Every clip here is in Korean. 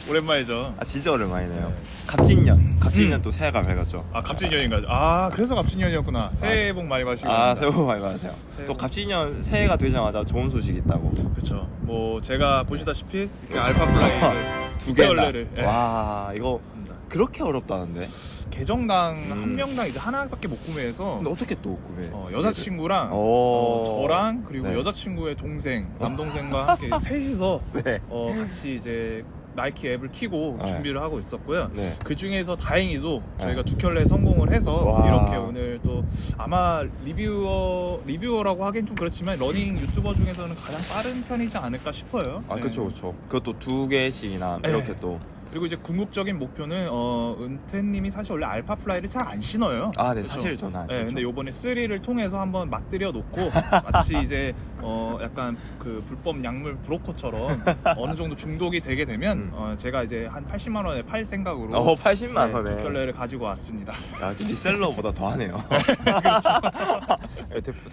오랜만이죠. 아 진짜 오랜만이네요. 네. 갑진년 또 새해가 밝았죠. 아 갑진년인가? 아 그래서 갑진년이었구나. 새해 복 많이 받으시고. 새해 복 많이 받으세요. 새해 또 복. 갑진년 새해가 되자마자 좋은 소식이 있다고. 그렇죠. 뭐 제가 보시다시피 이렇게 알파 플라이를 두 개나. 개월내를 와 이거 했습니다. 그렇게 어렵다는데. 계정당 한 명당 이제 하나밖에 못 구매해서 근데 어떻게 또 구매? 여자친구랑 저랑 그리고 네. 여자친구의 동생, 남동생과 함께 셋이서 네. 같이 이제 나이키 앱을 키고 네. 준비를 하고 있었고요. 네. 그 중에서 다행히도 저희가 네. 두 켤레 성공을 해서 와. 이렇게 오늘 또 아마 리뷰어라고 하긴 좀 그렇지만 러닝 유튜버 중에서는 가장 빠른 편이지 않을까 싶어요. 아 네. 그렇죠. 그것도 두 개씩이나 네. 이렇게 또. 그리고 이제 궁극적인 목표는 은퇴님이 사실 원래 알파 플라이를 잘 안 신어요. 아 네 그렇죠? 사실 저는 안 네, 신죠. 근데 요번에 3를 통해서 한번 맞들여 놓고 마치 이제 약간 그 불법 약물 브로커처럼 어느 정도 중독이 되게 되면 제가 이제 한 80만 원에 팔 생각으로 80만 원에. 두 켤레를 가지고 왔습니다. 야, 리셀러보다 더 하네요.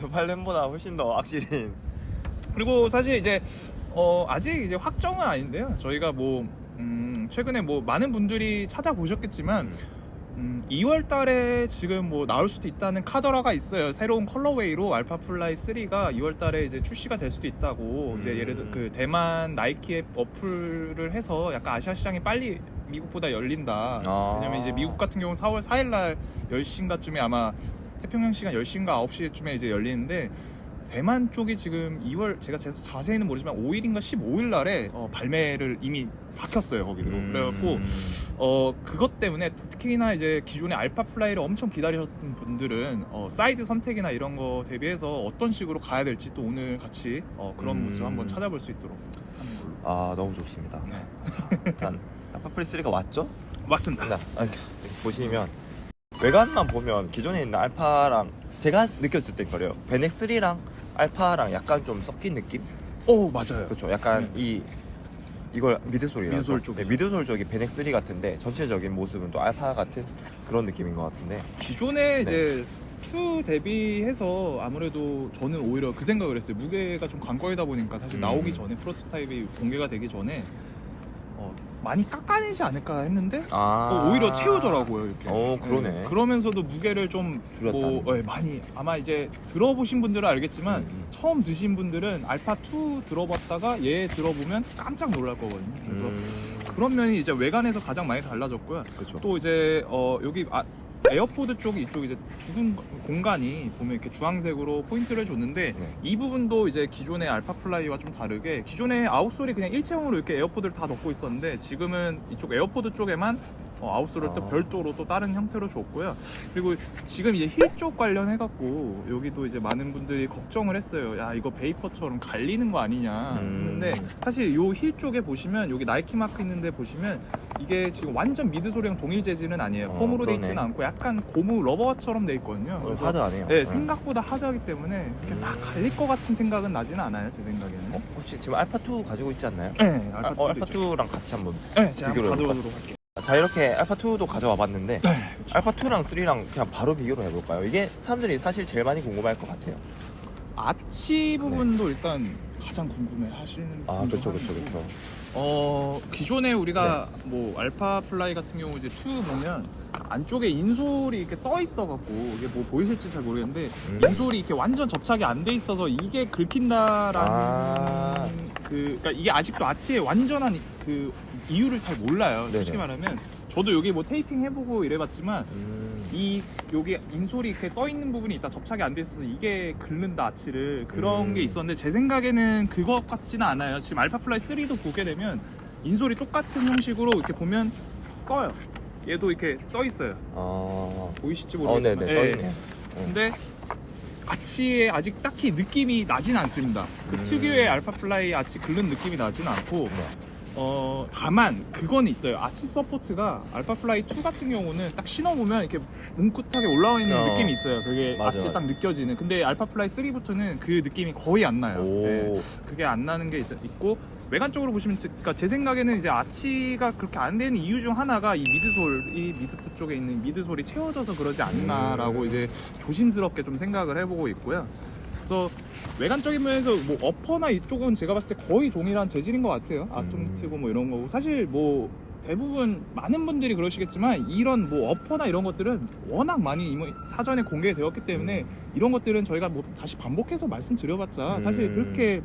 대팔렘보다 훨씬 더 악질인. 그리고 사실 이제 아직 이제 확정은 아닌데요. 저희가 뭐 최근에 뭐 많은 분들이 찾아보셨겠지만 2월 달에 지금 뭐 나올 수도 있다는 카더라가 있어요. 새로운 컬러웨이로 알파 플라이 3가 2월 달에 이제 출시가 될 수도 있다고. 이제 예를 들어 그 대만 나이키 앱 어플을 해서 약간 아시아 시장이 빨리 미국보다 열린다. 왜냐면 이제 미국 같은 경우는 4월 4일 날 10시인가쯤에 아마 태평양 시간 10시인가 9시쯤에 이제 열리는데 대만 쪽이 지금 2월 제가 자세히는 모르지만 5일인가 15일 날에 발매를 이미 박혔어요 거기로. 그래갖고 그것 때문에 특히나 이제 기존의 알파 플라이를 엄청 기다리셨던 분들은 사이즈 선택이나 이런 거 대비해서 어떤 식으로 가야 될지 또 오늘 같이 그런 모습 한번 찾아볼 수 있도록 하는 걸로. 아 너무 좋습니다. 네. 일단 알파플레이 3가 왔죠? 맞습니다. 이렇게 보시면 외관만 보면 기존에 있는 알파랑 제가 느꼈을 때 그래요. 베넥 3랑 알파랑 약간 좀 섞인 느낌? 오 맞아요. 그렇죠. 약간 이걸 미드솔이라서 미드솔 쪽. 네, 미드솔 쪽이 베넥 3 같은데 전체적인 모습은 또 알파 같은 그런 느낌인 것 같은데. 기존에 이제 2 대비해서 아무래도 저는 오히려 그 생각을 했어요. 무게가 좀 관건이다 보니까 사실 나오기 전에 프로토타입이 공개가 되기 전에 많이 깎아내지 않을까 했는데 오히려 채우더라고요 이렇게. 그러네. 네. 그러면서도 무게를 좀 줄였다는. 많이 아마 이제 들어보신 분들은 알겠지만 처음 드신 분들은 알파 2 들어봤다가 얘 들어보면 깜짝 놀랄 거거든요. 그래서 그런 면이 이제 외관에서 가장 많이 달라졌고요. 그렇죠. 또 이제 여기 에어포드 쪽이 이쪽 이제 죽은 공간이 보면 이렇게 주황색으로 포인트를 줬는데 네. 이 부분도 이제 기존의 알파 플라이와 좀 다르게 기존의 아웃솔이 그냥 일체형으로 이렇게 에어포드를 다 덮고 있었는데 지금은 이쪽 에어포드 쪽에만 아웃솔을 또 별도로 또 다른 형태로 줬고요. 그리고 지금 이제 힐 쪽 관련해 갖고 여기도 이제 많은 분들이 걱정을 했어요. 야 이거 베이퍼처럼 갈리는 거 아니냐 했는데 사실 요 힐 쪽에 보시면 여기 나이키 마크 있는데 보시면 이게 지금 완전 미드솔이랑 동일 재질은 아니에요. 폼으로 돼 있지는 않고 약간 고무 러버처럼 돼 있거든요. 그래서 하드하네요. 네, 생각보다 하드하기 때문에 이렇게 막 갈릴 것 같은 생각은 나지는 않아요. 제 생각에는. 혹시 지금 알파 2 가지고 있지 않나요? 네, 알파 2도 알파 2랑 같이 한번. 네, 제가 비교를 한번 해볼까요? 가져오도록 할게요. 자 이렇게 알파 2도 가져와 봤는데 네, 그렇죠. 알파 2랑 3랑 그냥 바로 비교를 해볼까요? 이게 사람들이 사실 제일 많이 궁금할 것 같아요. 아치 부분도 일단 가장 궁금해 하시는 분들 그렇죠. 기존에 우리가 뭐 알파 플라이 같은 경우 이제 2 보면 안쪽에 인솔이 이렇게 떠 있어 갖고 이게 뭐 보이실지 잘 모르겠는데 인솔이 이렇게 완전 접착이 안 돼 있어서 이게 긁힌다라는 그러니까 이게 아직도 아치의 완전한 그 이유를 잘 몰라요. 솔직히 말하면 저도 여기 뭐 테이핑 해보고 이래봤지만 여기 인솔이 이렇게 떠 있는 부분이 있다 접착이 안 돼 있어서 이게 긁는다 아치를 그런 게 있었는데 제 생각에는 그것 같지는 않아요. 지금 알파 플라이 3도 보게 되면 인솔이 똑같은 형식으로 이렇게 보면 떠요. 얘도 이렇게 떠 있어요. 보이실지 모르겠지만. 네네, 떠 있네요. 근데 아치에 아직 딱히 느낌이 나진 않습니다. 그 특유의 알파 플라이 아치 긁는 느낌이 나진 않고 다만 그건 있어요. 아치 서포트가 알파 플라이 2 같은 경우는 딱 신어보면 이렇게 뭉끗하게 올라와 있는 느낌이 있어요. 그게 아치에 딱 느껴지는. 근데 알파 플라이 3부터는 그 느낌이 거의 안 나요. 네, 그게 안 나는 게 있고 외관적으로 보시면 그러니까 제 생각에는 이제 아치가 그렇게 안 되는 이유 중 하나가 이 미드솔, 이 미드풋 쪽에 있는 미드솔이 채워져서 그러지 않나라고 이제 조심스럽게 좀 생각을 해보고 있고요. 그래서 외관적인 면에서 뭐 어퍼나 이쪽은 제가 봤을 때 거의 동일한 재질인 것 같아요. 아톰 니트고 뭐 이런 거고 사실 뭐 대부분 많은 분들이 그러시겠지만 이런 뭐 어퍼나 이런 것들은 워낙 많이 사전에 공개되었기 때문에 이런 것들은 저희가 뭐 다시 반복해서 말씀드려봤자 사실 그렇게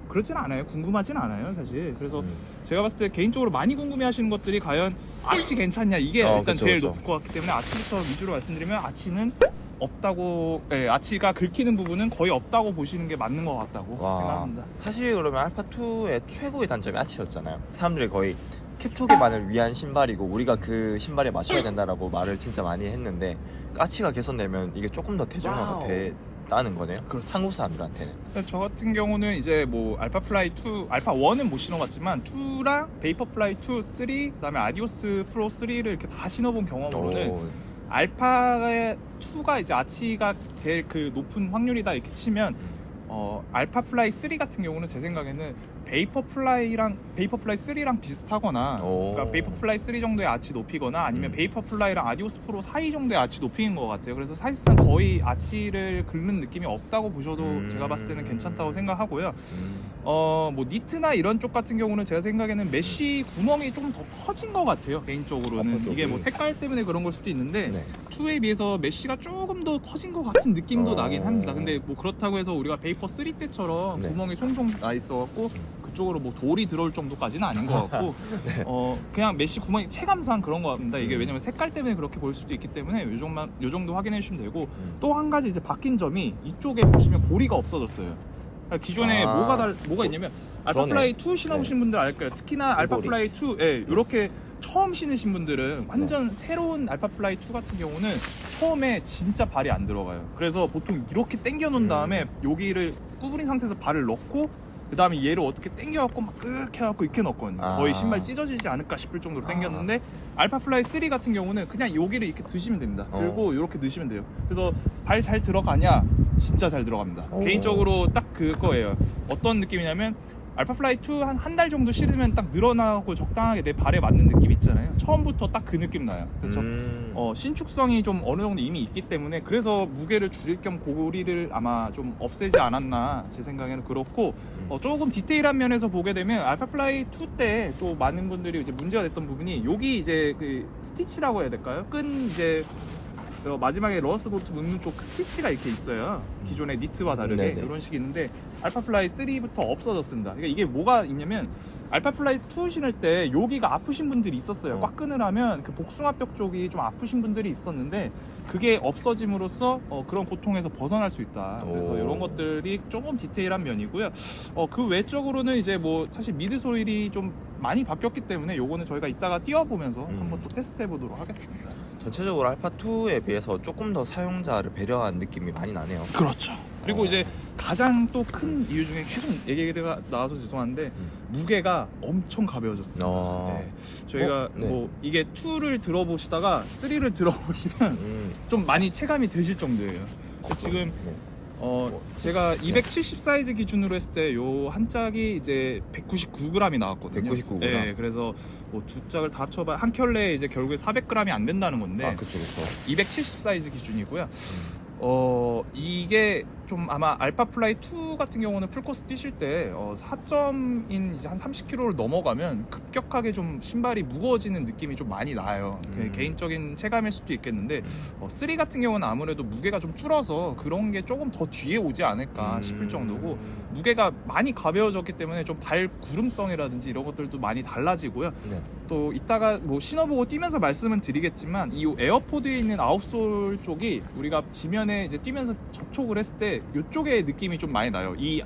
그렇진 않아요. 궁금하진 않아요, 사실. 그래서 제가 봤을 때 개인적으로 많이 궁금해하시는 것들이 과연 아치 괜찮냐 이게 일단 그쵸, 제일 그쵸. 높을 것 같기 때문에 아치부터 위주로 말씀드리면 아치는 없다고, 아치가 긁히는 부분은 거의 없다고 보시는 게 맞는 것 같다고 생각합니다. 사실 그러면 알파2의 최고의 단점이 아치였잖아요. 사람들이 거의 캡초기만을 위한 신발이고 우리가 그 신발에 맞춰야 된다라고 말을 진짜 많이 했는데 아치가 개선되면 이게 조금 더 대중화가 됐다는 거네요. 그렇죠. 한국 사람들한테는. 저 같은 경우는 이제 뭐 알파플라이 2, 알파 1은 못 신어봤지만 2랑 베이퍼플라이 2, 3, 그다음에 아디오스 프로 3를 이렇게 다 신어본 경험으로는 알파의 2가 이제 아치가 제일 그 높은 확률이다 이렇게 치면 알파플라이 3 같은 경우는 제 생각에는 베이퍼플라이 3랑 비슷하거나 그러니까 베이퍼플라이 3 정도의 아치 높이거나 아니면 베이퍼플라이랑 아디오스 프로 사이 정도의 아치 높이인 것 같아요. 그래서 사실상 거의 아치를 긁는 느낌이 없다고 보셔도 제가 봤을 때는 괜찮다고 생각하고요. 뭐 니트나 이런 쪽 같은 경우는 제가 생각에는 메쉬 구멍이 조금 더 커진 것 같아요. 개인적으로는 이게 뭐 색깔 때문에 그런 걸 수도 있는데 2에 비해서 메쉬가 조금 더 커진 것 같은 느낌도 나긴 합니다. 근데 뭐 그렇다고 해서 우리가 베이퍼 3 때처럼 구멍이 송송 나 있어갖고 그쪽으로 뭐 돌이 들어올 정도까지는 아닌 것 같고 그냥 메쉬 구멍이 체감상 그런 것 같습니다. 이게 왜냐면 색깔 때문에 그렇게 보일 수도 있기 때문에 요 정도 확인해 주시면 되고 또 한 가지 이제 바뀐 점이 이쪽에 보시면 고리가 없어졌어요. 그러니까 기존에 뭐가 있냐면 알파플라이 2 신어보신 분들 알 거예요. 특히나 알파플라이 2 이렇게 처음 신으신 분들은 완전 새로운 알파플라이 2 같은 경우는 처음에 진짜 발이 안 들어가요. 그래서 보통 이렇게 당겨 놓은 다음에 여기를 구부린 상태에서 발을 넣고 그 다음에 얘를 어떻게 당겨갖고 막 끄ꯛ 해갖고 이렇게 넣었거든요. 거의 신발 찢어지지 않을까 싶을 정도로 당겼는데 알파플라이 3 같은 경우는 그냥 여기를 이렇게 드시면 됩니다. 들고 이렇게 넣으시면 돼요. 그래서 발 잘 들어가냐? 진짜 잘 들어갑니다. 개인적으로 딱 그거예요. 어떤 느낌이냐면 알파플라이 2 한 달 정도 신으면 딱 늘어나고 적당하게 내 발에 맞는 느낌 있잖아요. 처음부터 딱 그 느낌 나요. 그래서 신축성이 좀 어느 정도 이미 있기 때문에 그래서 무게를 줄일 겸 고리를 아마 좀 없애지 않았나 제 생각에는 그렇고 조금 디테일한 면에서 보게 되면 알파플라이 2 때 또 많은 분들이 이제 문제가 됐던 부분이 여기 이제 그 스티치라고 해야 될까요? 끈 이제 마지막에 러스 볼트 묶는 쪽 스티치가 이렇게 있어요. 기존의 니트와 다르게 이런 식이 있는데 알파플라이 3부터 없어졌습니다. 그러니까 이게 뭐가 있냐면 알파플라이 2 신을 때 여기가 아프신 분들이 있었어요. 꽉 끊으라면 그 복숭아뼈 쪽이 좀 아프신 분들이 있었는데 그게 없어짐으로써 그런 고통에서 벗어날 수 있다. 그래서 이런 것들이 조금 디테일한 면이고요. 그 외적으로는 이제 뭐 사실 미드 소일이 좀 많이 바뀌었기 때문에 요거는 저희가 이따가 띄워보면서 한번 또 테스트 해보도록 하겠습니다. 전체적으로 알파2에 비해서 조금 더 사용자를 배려한 느낌이 많이 나네요. 그렇죠. 그리고 이제 가장 또 큰 이유 중에 계속 얘기가 나와서 죄송한데 무게가 엄청 가벼워졌습니다. 저희가 뭐 이게 2를 들어보시다가 3를 들어보시면 좀 많이 체감이 되실 정도예요. 지금 제가 270 사이즈 기준으로 했을 때 요 한 짝이 이제 199g이 나왔거든요. 199g. 네, 그래서 뭐 두 짝을 다 합쳐봐야 한 켤레에 이제 결국에 400g이 안 된다는 건데. 그쵸. 270 사이즈 기준이고요. 이게 좀 아마 알파플라이 2 같은 경우는 풀코스 뛰실 때 4점인 이제 한 30kg를 넘어가면 급격하게 좀 신발이 무거워지는 느낌이 좀 많이 나요. 개인적인 체감일 수도 있겠는데 3 같은 경우는 아무래도 무게가 좀 줄어서 그런 게 조금 더 뒤에 오지 않을까 싶을 정도고 무게가 많이 가벼워졌기 때문에 좀 발 구름성이라든지 이런 것들도 많이 달라지고요. 또 이따가 뭐 신어보고 뛰면서 말씀은 드리겠지만 이 에어포드에 있는 아웃솔 쪽이 우리가 지면에 이제 뛰면서 접촉을 했을 때 이쪽의 느낌이 좀 많이 나요. 이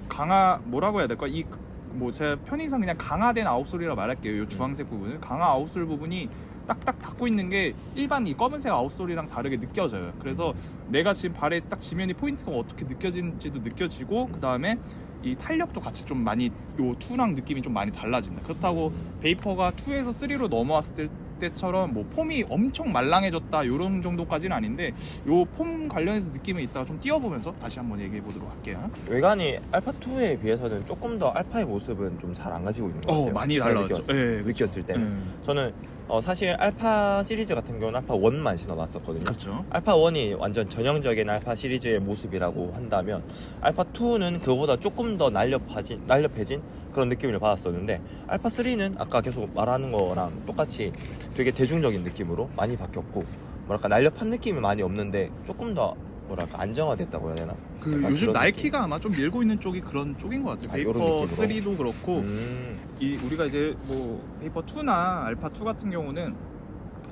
뭐라고 해야 될까? 이 뭐 제가 편의상 그냥 강화된 아웃솔이라 말할게요. 이 주황색 부분을 강화 아웃솔 부분이 딱딱 닿고 있는 게 일반 이 검은색 아웃솔이랑 다르게 느껴져요. 그래서 내가 지금 발에 딱 지면이 포인트가 어떻게 느껴지는지도 느껴지고 그 다음에 이 탄력도 같이 좀 많이 요 2랑 느낌이 좀 많이 달라집니다. 그렇다고 베이퍼가 2에서 3로 넘어왔을 때처럼 뭐 폼이 엄청 말랑해졌다 요런 정도까지는 아닌데 요 폼 관련해서 느낌은 이따가 좀 띄워보면서 다시 한번 얘기해 보도록 할게요. 외관이 알파2에 비해서는 조금 더 알파의 모습은 좀 잘 안 가지고 있는 것 같아요. 많이 달라졌죠. 느꼈을 때 저는 사실 알파 시리즈 같은 경우는 알파 1만 신어봤었거든요. 그렇죠. 알파 1이 완전 전형적인 알파 시리즈의 모습이라고 한다면 알파 2는 그거보다 조금 더 날렵해진 그런 느낌을 받았었는데 알파 3는 아까 계속 말하는 거랑 똑같이 되게 대중적인 느낌으로 많이 바뀌었고 뭐랄까 날렵한 느낌이 많이 없는데 조금 더 뭐랄까 안정화됐다고 해야 되나? 그 약간 요즘 그런 나이키가 아마 좀 밀고 있는 쪽이 그런 쪽인 것 같아요. 아, 요런 베이퍼 느낌으로? 3도 그렇고 느낌? 이 우리가 이제 뭐 베이퍼 2나 알파 2 같은 경우는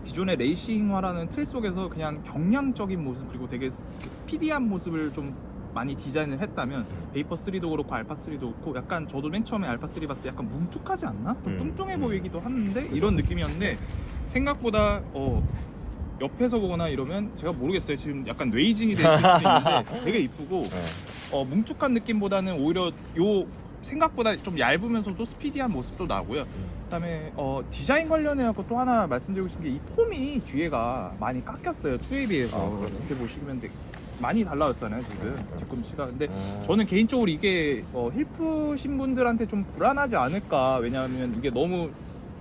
기존의 레이싱화라는 틀 속에서 그냥 경량적인 모습 그리고 되게 이렇게 스피디한 모습을 좀 많이 디자인을 했다면 베이퍼 3도 그렇고 알파 3도 그렇고 약간 저도 맨 처음에 알파 3 봤을 때 약간 뭉툭하지 않나? 좀 뚱뚱해 보이기도 하는데 이런 느낌이었는데 생각보다 옆에서 보거나 이러면 제가 모르겠어요. 지금 약간 뇌이징이 돼 있을 수도 있는데 되게 이쁘고 네. 뭉툭한 느낌보다는 오히려 요 생각보다 좀 얇으면서도 스피디한 모습도 나고요. 그다음에 디자인 관련해서 또 하나 말씀드리고 싶은 게 이 폼이 뒤에가 많이 깎였어요. 2에 비해서. 아, 그러네. 이렇게 보시면 많이 달라졌잖아요 지금 네. 뒤꿈치가. 근데 저는 개인적으로 이게 힐프신 분들한테 좀 불안하지 않을까. 왜냐하면 이게 너무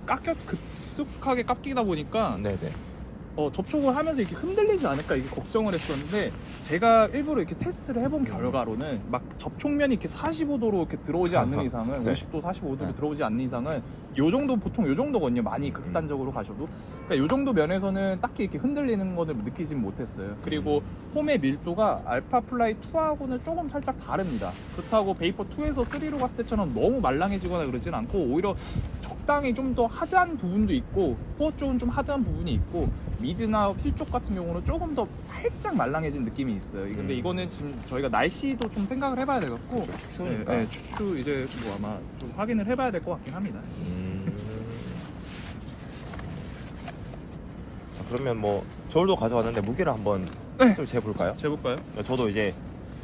급속하게 깎이다 보니까 네네. 접촉을 하면서 이렇게 흔들리지 않을까 이게 걱정을 했었는데 제가 일부러 이렇게 테스트를 해본 결과로는 막 접촉면이 이렇게 45도로 이렇게 들어오지 않는 이상은 네. 50도 45도로 네. 들어오지 않는 이상은 요 정도 보통 요 정도거든요. 많이 극단적으로 가셔도 그러니까 요 정도 면에서는 딱히 이렇게 흔들리는 거를 느끼진 못했어요. 그리고 폼의 밀도가 알파 플라이 2하고는 조금 살짝 다릅니다. 그렇다고 베이퍼 2에서 3로 갔을 때처럼 너무 말랑해지거나 그러진 않고 오히려 적당히 좀 더 하드한 부분도 있고 코어 쪽은 좀 하드한 부분이 있고 미드나 힐 쪽 같은 경우는 조금 더 살짝 말랑해진 느낌이 있어요. 근데 이거는 지금 저희가 날씨도 좀 생각을 해봐야 되겠고 추우니까. 네, 추 이제 뭐 아마 좀 확인을 해봐야 될 것 같긴 합니다. 그러면 뭐 저울도 가져왔는데 무게를 한번 네. 좀 재볼까요? 재볼까요? 저도 이제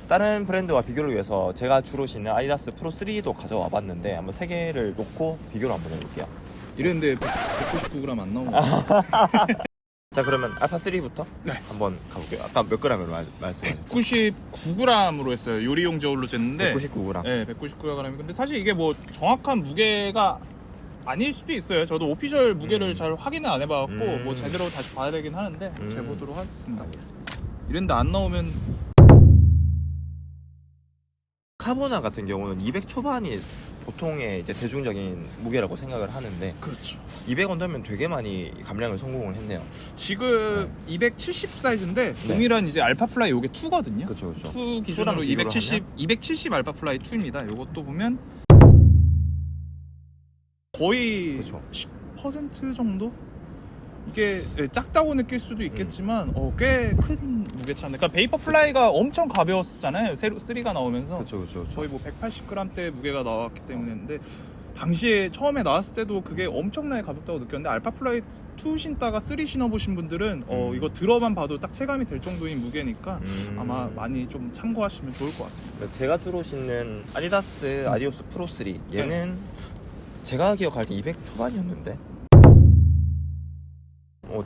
다른 브랜드와 비교를 위해서 제가 주로 신는 아디다스 프로 3도 가져와 봤는데 한번 세 개를 놓고 비교를 한번 해볼게요. 이랬는데 199g 안 나오는 거. 자 그러면 알파 3부터 네. 한번 가볼게요. 아까 몇 g으로 말씀하셨죠? 199g으로 했어요. 요리용 저울로 쟀는데 199g. 네, 199g. 근데 사실 이게 뭐 정확한 무게가 아닐 수도 있어요. 저도 오피셜 무게를 잘 확인을 안 해봐갖고 뭐 제대로 다시 봐야 되긴 하는데 재보도록 하겠습니다. 알겠습니다. 이랬는데 안 나오면 카보나 같은 경우는 200 초반이 보통의 이제 대중적인 무게라고 생각을 하는데 그렇죠. 200원 되면 되게 많이 감량을 성공을 했네요. 지금 270 사이즈인데 네. 동일한 이제 알파 플라이 요게 2거든요. 그렇죠, 그렇죠. 2 기준으로 투랑 비교를 270 알파 플라이 2입니다. 요것도 보면 거의 그렇죠. 10% 정도? 이게 작다고 느낄 수도 있겠지만 꽤 큰 무게차인데 그러니까 베이퍼 플라이가 엄청 가벼웠잖아요. 3가 나오면서 그렇죠, 그렇죠. 거의 뭐 180g대 무게가 나왔기 때문에 근데 당시에 처음에 나왔을 때도 그게 엄청나게 가볍다고 느꼈는데 알파 플라이 2 신다가 3 신어보신 분들은 이거 들어만 봐도 딱 체감이 될 정도인 무게니까 아마 많이 좀 참고하시면 좋을 것 같습니다. 제가 주로 신는 아디다스 아디오스 프로 3 얘는 제가 기억할 때 200 초반이었는데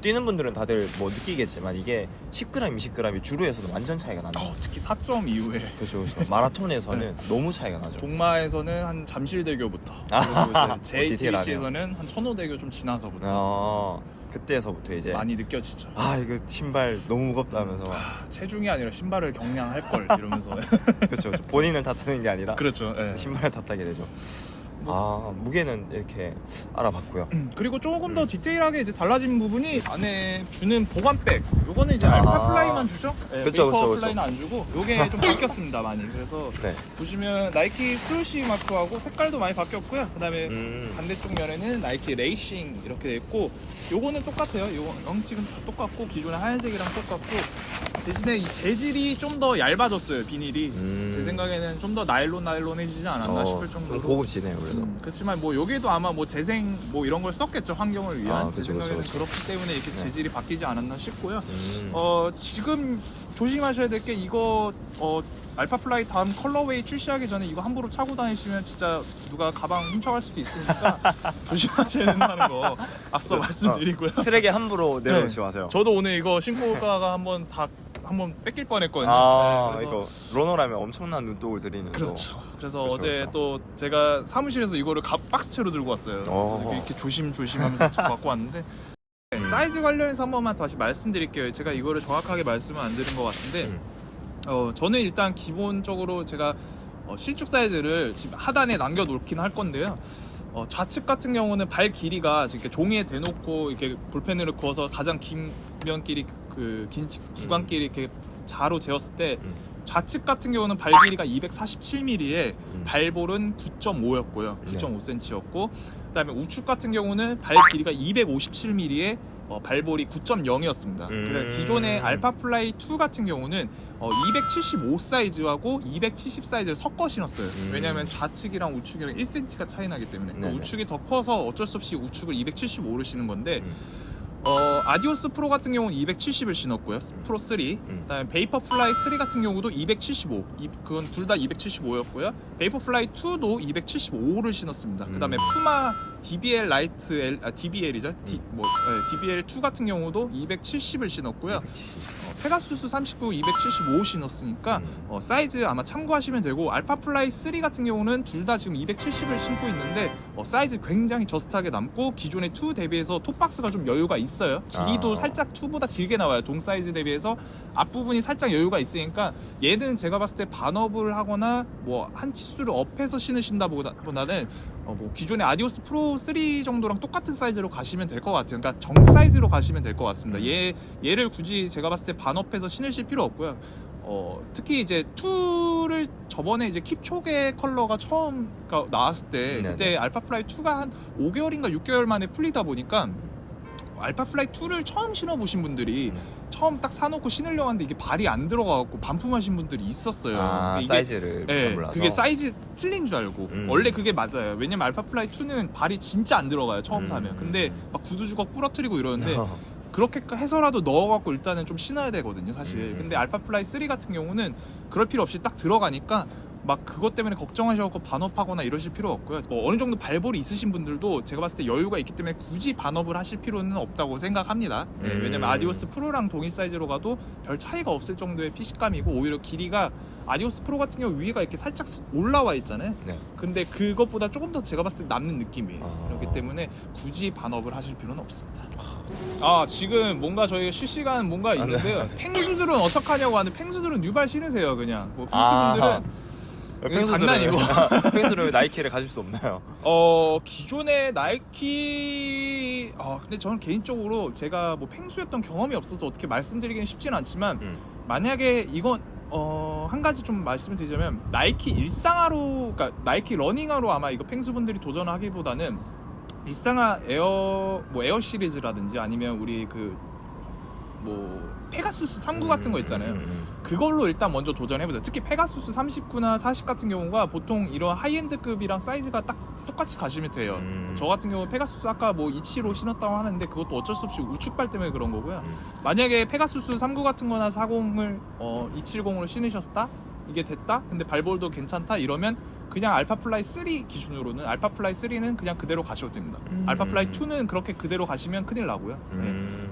뛰는 분들은 다들 뭐 느끼겠지만 이게 10g, 20g이 주루에서도 완전 차이가 나요. 특히 4점 이후에 그렇죠, 그렇죠. 마라톤에서는 너무 차이가 나죠. 동마에서는 한 잠실대교부터 그리고 이제 JTBC에서는 한 천호대교 좀 지나서부터 그때서부터 이제 많이 느껴지죠. 이거 신발 너무 무겁다 하면서 체중이 아니라 신발을 경량할 걸 이러면서 그렇죠. 본인을 탓하는 게 아니라 그렇죠. 예. 신발을 탓하게 되죠. 무게는 이렇게 알아봤고요. 그리고 조금 더 디테일하게 이제 달라진 부분이 안에 주는 보관백. 요거는 이제 알파 플라이만 주죠. 네, 그쵸, 베이퍼 그쵸, 플라이는 안 주고 요게 좀 바뀌었습니다 많이. 그래서 네. 보시면 나이키 스루시 마크하고 색깔도 많이 바뀌었고요. 그다음에 반대쪽 면에는 나이키 레이싱 이렇게 돼 있고 요거는 똑같아요. 요거 형식은 다 똑같고 기존의 하얀색이랑 똑같고 대신에 이 재질이 좀 더 얇아졌어요. 비닐이 제 생각에는 좀 더 나일론해지지 않았나 싶을 정도로 고급지네요, 그래도. 그렇지만 뭐 여기도 아마 뭐 재생 뭐 이런 걸 썼겠죠. 환경을 위한. 제 그쵸, 생각에는 그쵸. 그렇기 때문에 이렇게 네. 재질이 바뀌지 않았나 싶고요. 음. 지금 조심하셔야 될 게 이거 알파 플라이 다음 컬러웨이 출시하기 전에 이거 함부로 차고 다니시면 진짜 누가 가방 훔쳐갈 수도 있으니까 조심하셔야 된다는 거 앞서 말씀드리고요. 트랙에 함부로 내려오지 마세요. 저도 오늘 이거 신고 가가 한번 뺏길 뻔했거든요. 그래서 이거 러너라면 엄청난 눈독을 들이는. 그렇죠. 그래서 그렇죠, 어제 그렇죠. 또 제가 사무실에서 이거를 박스채로 들고 왔어요. 그래서 이렇게 조심하면서 갖고 왔는데 사이즈 관련해서 한 번만 다시 말씀드릴게요. 제가 이거를 정확하게 말씀을 안 드린 것 같은데 저는 일단 기본적으로 제가 실축 사이즈를 지금 하단에 남겨놓긴 할 건데요. 좌측 같은 경우는 발 길이가 이렇게 종이에 대놓고 이렇게 볼펜으로 그어서 가장 긴 면끼리 그 긴 구간끼리 이렇게 자로 재었을 때 좌측 같은 경우는 발 길이가 247mm에 발볼은 9.5였고요. 9.5cm였고 그다음에 우측 같은 경우는 발 길이가 257mm에 발볼이 9.0이었습니다. 그래서 기존의 알파 플라이 2 같은 경우는 275 사이즈하고 270 사이즈를 섞어 신었어요. 왜냐하면 좌측이랑 우측이랑 1cm가 차이 나기 때문에 그러니까 우측이 더 커서 어쩔 수 없이 우측을 275를 신은 건데 아디오스 프로 같은 경우는 270을 신었고요. 프로 3. 그다음에 베이퍼 플라이 3 같은 경우도 275. 그건 둘 다 275였고요. 베이퍼 플라이 2도 275를 신었습니다. 그다음에 푸마 DBL 라이트 DBL이죠. DBL 2 같은 경우도 270을 신었고요. 페가수스 39 275 신었으니까 사이즈 아마 참고하시면 되고 알파 플라이 3 같은 경우는 둘 다 지금 270을 신고 있는데 사이즈 굉장히 저스트하게 남고 기존의 2 대비해서 톱박스가 좀 여유가 있어요. 길이도 살짝 2보다 길게 나와요. 동 사이즈 대비해서 앞부분이 살짝 여유가 있으니까 얘는 제가 봤을 때 반업을 하거나 뭐 한 치수를 업해서 신으신다 보다는 뭐 기존의 아디오스 프로 3 정도랑 똑같은 사이즈로 가시면 될 것 같아요. 그러니까 정 사이즈로 가시면 될 것 같습니다. 얘를 굳이 제가 봤을 때 반업해서 신으실 필요 없고요. 특히 이제 2를 저번에 이제 킵초게 컬러가 처음 나왔을 때 그때 알파 플라이 2가 한 5개월인가 6개월 만에 풀리다 보니까 알파 플라이 2를 처음 신어보신 분들이 처음 딱 사놓고 신으려고 하는데 이게 발이 안 들어가갖고 반품하신 분들이 있었어요. 이게, 사이즈를 몰라서 그게 사이즈 틀린 줄 알고 원래 그게 맞아요. 왜냐면 알파 플라이 2는 발이 진짜 안 들어가요. 처음 사면. 근데 막 구두 주걱 부러뜨리고 이러는데 그렇게 해서라도 넣어갖고 일단은 좀 신어야 되거든요, 사실. 근데 알파 플라이 3 같은 경우는 그럴 필요 없이 딱 들어가니까 막 그것 때문에 걱정하셔서 반업하거나 이러실 필요 없고요. 뭐 어느 정도 발볼이 있으신 분들도 제가 봤을 때 여유가 있기 때문에 굳이 반업을 하실 필요는 없다고 생각합니다. 왜냐면 아디오스 프로랑 동일 사이즈로 가도 별 차이가 없을 정도의 핏감이고 오히려 길이가 아디오스 프로 같은 경우 위가 이렇게 살짝 올라와 있잖아요. 근데 그것보다 조금 더 제가 봤을 때 남는 느낌이에요. 그렇기 때문에 굳이 반업을 하실 필요는 없습니다. 지금 뭔가 저희가 실시간 뭔가 있는데요. 팽수들은 어떡하냐고 하는데 팽수들은 뉴발 신으세요 그냥. 뭐 팽수분들은 장난이고 팽수를 나이키를 가질 수 없나요? 기존의 나이키 근데 저는 개인적으로 제가 뭐 팽수였던 경험이 없어서 어떻게 말씀드리기는 쉽지는 않지만 만약에 이건 한 가지 좀 말씀을 드리자면 나이키 일상화로 그러니까 나이키 러닝화로 아마 이거 팽수분들이 도전하기보다는 일상화 에어 시리즈라든지 아니면 우리 페가수스 39 같은 거 있잖아요. 그걸로 일단 먼저 도전해보세요. 특히 페가수스 39나 40 같은 경우가 보통 이런 하이엔드급이랑 사이즈가 딱 똑같이 가시면 돼요. 저 같은 경우 페가수스 아까 뭐 27로 신었다고 하는데 그것도 어쩔 수 없이 우측발 때문에 그런 거고요. 만약에 페가수스 39 같은 거나 40을 270으로 신으셨다? 이게 됐다? 근데 발볼도 괜찮다? 이러면 그냥 알파 플라이 3 기준으로는 알파 플라이 3는 그냥 그대로 가셔도 됩니다. 알파 플라이 2는 그렇게 그대로 가시면 큰일 나고요.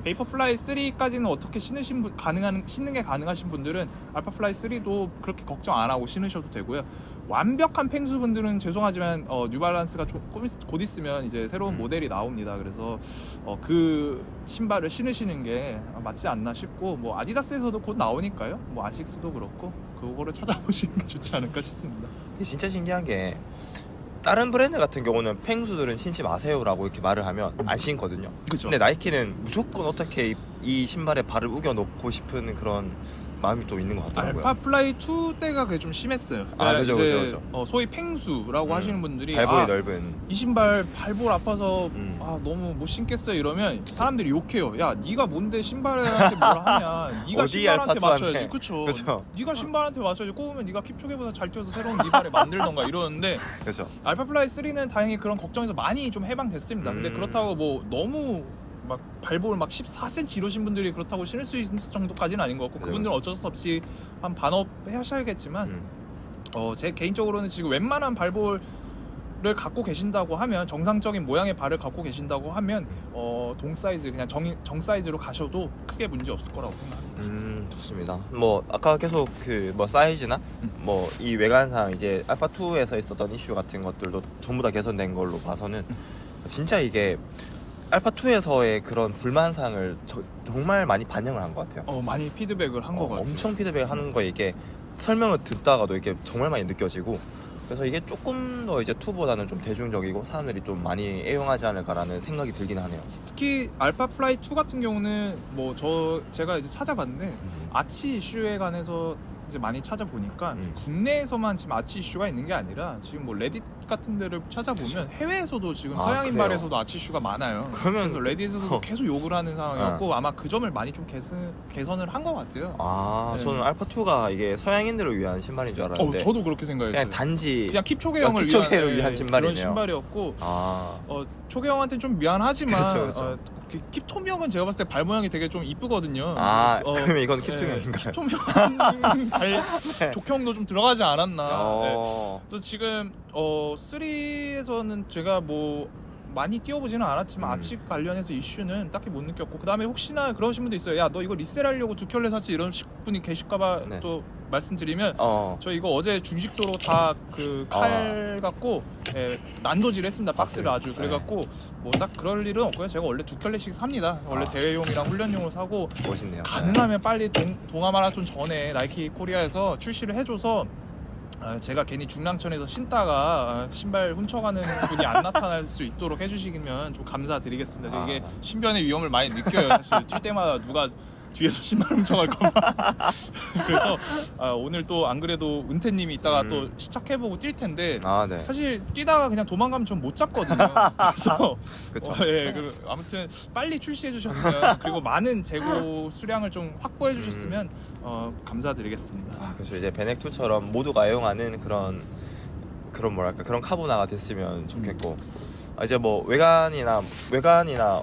베이퍼 플라이 3까지는 어떻게 신는 게 가능하신 분들은 알파 플라이 3도 그렇게 걱정 안 하고 신으셔도 되고요. 완벽한 팽수분들은 죄송하지만 뉴발란스가 곧 있으면 이제 새로운 모델이 나옵니다. 그래서 그 신발을 신으시는 게 맞지 않나 싶고 뭐 아디다스에서도 곧 나오니까요. 뭐 아식스도 그렇고 그거를 찾아보시는 게 좋지 않을까 싶습니다. 이게 진짜 신기한 게 다른 브랜드 같은 경우는 팽수들은 신지 마세요라고 이렇게 말을 하면 안 신거든요. 그쵸? 근데 나이키는 무조건 어떻게 이 신발에 발을 우겨 놓고 싶은 그런 마음이 또 있는 것 같더라고요. 알파 플라이 2 때가 그게 좀 심했어요. 그죠. 소위 팽수라고 하시는 분들이 발볼이 넓은 이 신발 발볼 아파서 너무 못 신겠어요 이러면 사람들이 욕해요. 야 네가 뭔데 신발한테 뭘 하냐. 네가 신발한테 맞춰야지. 그쵸. 네가 신발한테 맞춰야지. 꼬우면 네가 킵초게보다 잘 뛰어서 새로운 네 발에 만들던가 이러는데 그렇죠. 알파 플라이 3는 다행히 그런 걱정에서 많이 좀 해방됐습니다. 근데 그렇다고 뭐 너무 막 발볼 막 14cm 이러신 분들이 그렇다고 신을 수 있는 정도까지는 아닌 것 같고 그분들은 어쩔 수 없이 한 반업 하셔야겠지만 제 개인적으로는 지금 웬만한 발볼을 갖고 계신다고 하면 정상적인 모양의 발을 갖고 계신다고 하면 동 사이즈 그냥 정 사이즈로 가셔도 크게 문제 없을 거라고 생각합니다. 좋습니다. 뭐 아까 계속 그 뭐 사이즈나 뭐 이 외관상 이제 알파 2에서 있었던 이슈 같은 것들도 전부 다 개선된 걸로 봐서는 진짜 이게 알파 2에서의 그런 불만사항을 정말 많이 반영을 한 것 같아요. 많이 피드백을 한 것 같아요. 엄청 피드백을 하는 거에 이게 설명을 듣다가도 이게 정말 많이 느껴지고, 그래서 이게 조금 더 이제 2보다는 좀 대중적이고 사람들이 좀 많이 애용하지 않을까라는 생각이 들긴 하네요. 특히 알파 플라이 2 같은 경우는 뭐 제가 이제 찾아봤는데 아치 이슈에 관해서 이제 많이 찾아보니까 국내에서만 지금 아치 이슈가 있는 게 아니라 지금 뭐 레딧 같은 데를 찾아보면 해외에서도 지금 서양인말에서도 아치 이슈가 많아요. 그래서 레딧에서도 계속 욕을 하는 상황이었고 아마 그 점을 많이 좀 개선을 한 것 같아요. 네. 저는 알파 2가 이게 서양인들을 위한 신발인 줄 알았는데 저도 그렇게 생각했어요. 그냥 단지 그냥 킵초게 형을 위한 신발이네요. 그런 신발이었고 초게 형한테는 좀 미안하지만 그렇죠. 킵톰 형은 제가 봤을 때 발 모양이 되게 좀 이쁘거든요. 그러면 이건 킵톰 형인가요? 킵톰 형 발 족형도 좀 들어가지 않았나. 그래서 지금 3에서는 제가 뭐 많이 뛰어보지는 않았지만 아치 관련해서 이슈는 딱히 못 느꼈고, 그 다음에 혹시나 그러신 분도 있어요. 야, 너 이거 리셀하려고 두 켤레 샀지? 이런 분이 계실까봐 또 말씀드리면 저 이거 어제 중식도로 다 그 칼 갖고 난도질 했습니다. 박스를 아주. 그래갖고 뭐 딱 그럴 일은 없고요. 제가 원래 두 켤레씩 삽니다. 원래 대회용이랑 훈련용으로 사고, 멋있네요. 가능하면 빨리 동아 마라톤 전에 나이키 코리아에서 출시를 해줘서 제가 괜히 중랑천에서 신다가 신발 훔쳐가는 분이 안 나타날 수 있도록 해주시면 좀 감사드리겠습니다. 이게 신변의 위험을 많이 느껴요. 사실 뛸 때마다 누가 뒤에서 신발 훔쳐갈까봐. 그래서 오늘 또 안 그래도 은태님이 이따가 또 시착해보고 뛸 텐데 네. 사실 뛰다가 그냥 도망가면 전 못 잡거든요. 그래서 아무튼 빨리 출시해주셨으면, 그리고 많은 재고 수량을 좀 확보해주셨으면 감사드리겠습니다. 그래서 이제 베넥 2처럼 모두가 애용하는 그런 뭐랄까 그런 카보나가 됐으면 좋겠고, 이제 뭐 외관이나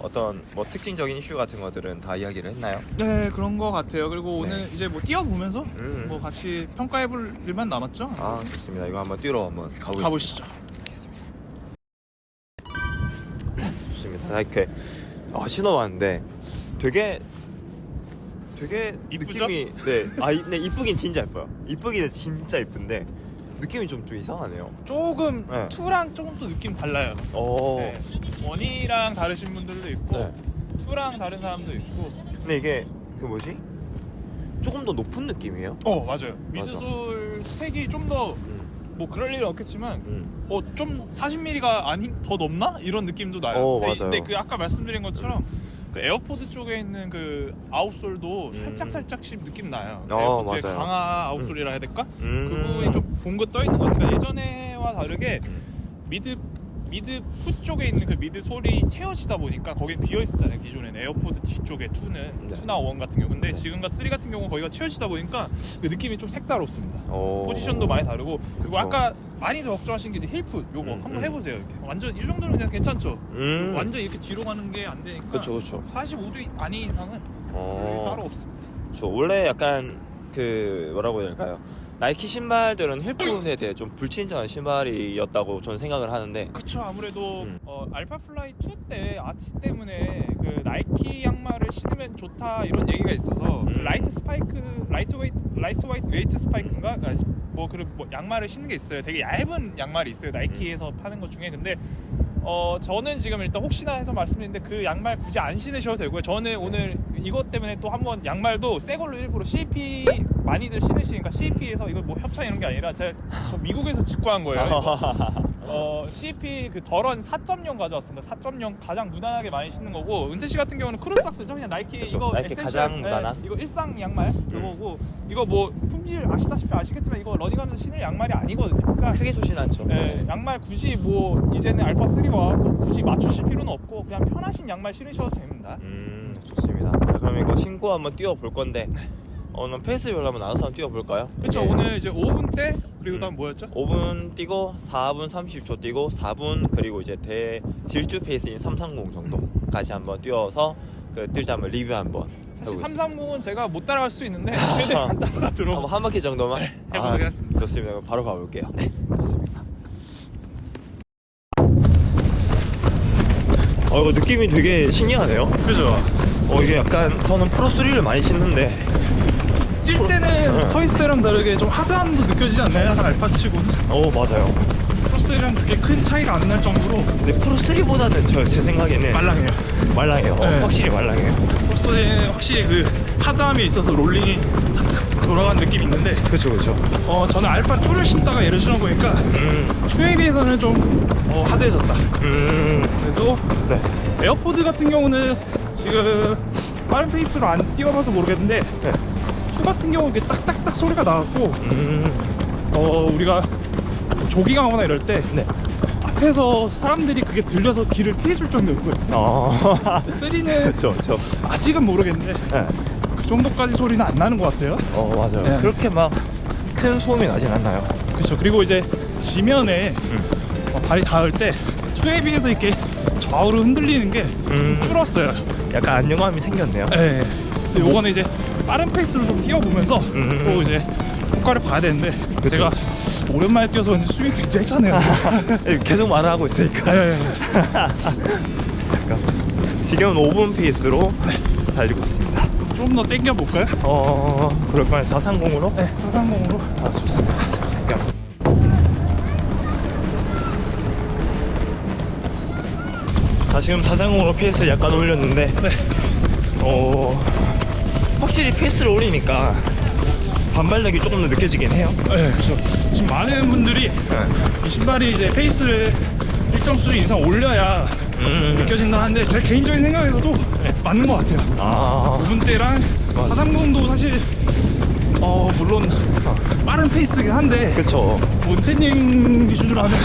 어떤 뭐 특징적인 이슈 같은 것들은 다 이야기를 했나요? 네, 그런 거 같아요. 그리고 오늘 이제 뭐 뛰어보면서 뭐 같이 평가해볼 일만 남았죠? 좋습니다. 이거 한번 뛰러 가보시죠. 좋습니다. 이렇게 신어봤는데 되게 이쁘죠? 느낌이 네, 이쁘긴 진짜 예뻐요. 이쁘기는 진짜 이쁜데 느낌이 좀 이상하네요. 조금 2랑 조금 또 느낌 달라요. 원이랑 다르신 분들도 있고 2랑 다른 사람도 있고. 근데 이게 그 뭐지? 조금 더 높은 느낌이에요? 맞아요. 미드솔 스펙이 좀 더 뭐 그럴 일은 없겠지만 좀 40mm가 더 넘나? 이런 느낌도 나요. 근데 그 아까 말씀드린 것처럼 그 에어포드 쪽에 있는 그 아웃솔도 살짝씩 느낌 나요. 에어포드의 강화 아웃솔이라 해야 될까? 그 부분이 좀 봉긋 떠 있는 거니까 예전에와 다르게 미드 풋 쪽에 있는 그 미드 솔이 채워지다 보니까 거긴 비어 있었잖아요. 기존에는 에어포드 뒤쪽에 2나 1 같은 경우. 근데 지금과 3 같은 경우는 거기가 채워지다 보니까 그 느낌이 좀 색다롭습니다. 포지션도 많이 다르고. 그리고 아까 많이 더 걱정하신 게 이제 힐풋 요거 한번 해보세요. 이렇게 완전 이 정도는 그냥 괜찮죠. 완전 이렇게 뒤로 가는 게 안 되니까. 그렇죠. 45도 아닌 이상은 따로 없습니다. 원래 약간 그 뭐라고 해야 될까요? 나이키 신발들은 힐풋에 대해 좀 불친절한 신발이었다고 저는 생각을 하는데, 그쵸. 아무래도 알파 플라이 2 때 아치 때문에 그 나이키 양말을 신으면 좋다 이런 얘기가 있어서 그 라이트 웨이트 스파이크인가 뭐 양말을 신는 게 있어요. 되게 얇은 양말이 있어요, 나이키에서 파는 것 중에. 근데 저는 지금 일단 혹시나 해서 말씀드리는데 그 양말 굳이 안 신으셔도 되고요. 저는 오늘 이것 때문에 또 한번 양말도 새 걸로 일부러 CP 많이들 신으시니까, CP에서 이거 뭐 협찬 이런 게 아니라 저 미국에서 직구한 거예요. CP 그 덜한 4.0 가져왔습니다. 4.0 가장 무난하게 많이 신는 거고, 은태 씨 같은 경우는 크로스삭스죠. 그냥 나이키 이거 나이키 가장 무난한? 이거 일상 양말 이거고, 이거 뭐 품질 아시겠지만 이거 러닝하면서 신을 양말이 아니거든요. 그러니까 크게 좋진 않죠. 양말 굳이 뭐 이제는 알파 3와 뭐 굳이 맞추실 필요는 없고 그냥 편하신 양말 신으셔도 됩니다. 좋습니다. 자, 그럼 이거 신고 한번 뛰어볼 건데 오늘 페이스별로 한번 나눠서 한번 뛰어볼까요? 그렇죠. 오늘 이제 5분 때, 그리고 다음 뭐였죠? 5분 뛰고 4분 30초 뛰고 4분, 그리고 이제 질주 페이스인 330 정도까지 한번 뛰어서 그 뛰자 한번 리뷰 한번. 사실 330은 제가 못 따라갈 수 있는데 최대한 따라가도록 한 바퀴 정도만 해보도록 하겠습니다. 좋습니다. 그럼 바로 가볼게요. 좋습니다. 이거 느낌이 되게 신기하네요. 그죠? 이게 약간 저는 프로3를 많이 신는데 뛸 때는 서 있을 때랑 다르게 좀 하드함도 느껴지지 않나요? 알파 치고는. 맞아요. 프로3랑 그렇게 큰 차이가 안 날 정도로 근데 프로3보다는 제 생각에는 말랑해요. 말랑해요. 네. 확실히 말랑해요. 포스는 확실히 그 하드함에 있어서 롤링이 탁탁 돌아간 느낌이 있는데 그쵸 그쵸. 저는 알파 2를 신다가 얘를 신어보니까 2에 비해서는 좀 하드해졌다. 그래서 네. 에어포드 같은 경우는 지금 빠른 페이스로 안 뛰어봐서 모르겠는데 네. 2 같은 경우 이게 딱딱딱 소리가 나갖고 우리가 조깅하거나 이럴 때 네. 앞에서 사람들이 그게 들려서 길을 피해줄 정도였거든요. 3는 그쵸 그쵸. 아직은 모르겠는데 네. 그 정도까지 소리는 안 나는 것 같아요. 맞아요. 네. 그렇게 막 큰 소음이 나진 않나요? 그렇죠. 그리고 이제 지면에 발이 닿을 때 2에 비해서 이렇게 좌우로 흔들리는 게 좀 줄었어요. 약간 안정감이 생겼네요. 네. 근데 요거는 이제 빠른 페이스로 좀 뛰어보면서 또 이제 효과를 봐야 되는데 그쵸. 제가 오랜만에 뛰어서 그런지 숨이 굉장히 차네요. 계속 말하고 있으니까. 네. 약간 지금은 5분 페이스로 달리고 있습니다. 좀 더 당겨볼까요? 그럴까요? 430으로? 네, 430으로. 좋습니다. 잠깐. 지금 430으로 페이스를 약간 올렸는데 네. 확실히 페이스를 올리니까 반발력이 조금 더 느껴지긴 해요. 네, 그렇죠. 지금 많은 분들이 이 신발이 이제 페이스를 일정 수준 이상 올려야 느껴진다 하는데 제 개인적인 생각에서도 맞는 것 같아요. 5분대랑 430도 사실 물론 빠른 페이스긴 한데 그쵸. 은퇴님 기준으로 하면